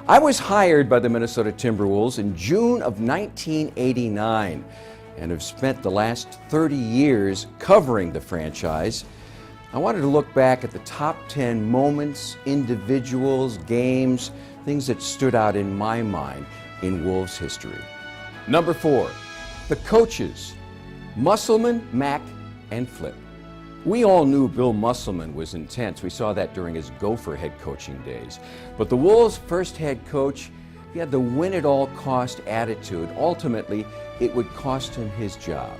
I was hired by the Minnesota Timberwolves in June of 1989 and have spent the last 30 years covering the franchise. I wanted to look back at the top 10 moments, individuals, games, things that stood out in my mind in Wolves history. Number 4, the coaches, Musselman, Mack, and Flip. We all knew Bill Musselman was intense. We saw that during his Gopher head coaching days. But the Wolves' first head coach, he had the win-at-all-cost attitude. Ultimately, it would cost him his job.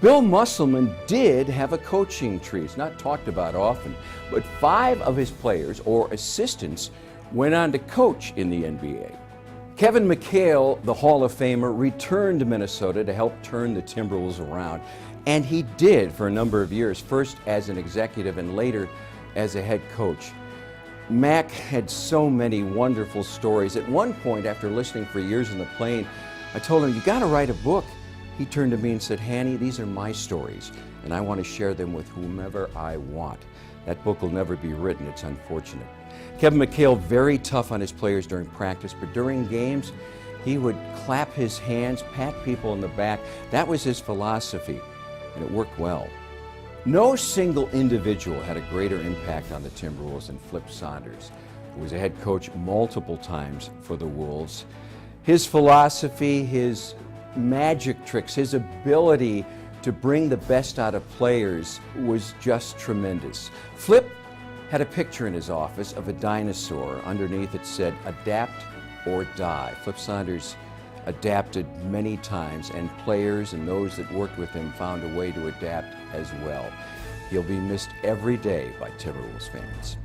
Bill Musselman did have a coaching tree. It's not talked about often, but 5 of his players or assistants went on to coach in the NBA. Kevin McHale, the Hall of Famer, returned to Minnesota to help turn the Timberwolves around. And he did for a number of years, first as an executive and later as a head coach. Mack had so many wonderful stories. At one point, after listening for years on the plane, I told him, "You got to write a book." He turned to me and said, "Hanny, these are my stories, and I want to share them with whomever I want." That book will never be written. It's unfortunate. Kevin McHale, very tough on his players during practice, but during games, he would clap his hands, pat people in the back. That was his philosophy, and it worked well. No single individual had a greater impact on the Timberwolves than Flip Saunders, who was a head coach multiple times for the Wolves. His philosophy, his magic tricks, his ability to bring the best out of players was just tremendous. Flip had a picture in his office of a dinosaur. Underneath it said, "Adapt or die." Flip Saunders adapted many times, and players and those that worked with him found a way to adapt as well. He'll be missed every day by Timberwolves fans.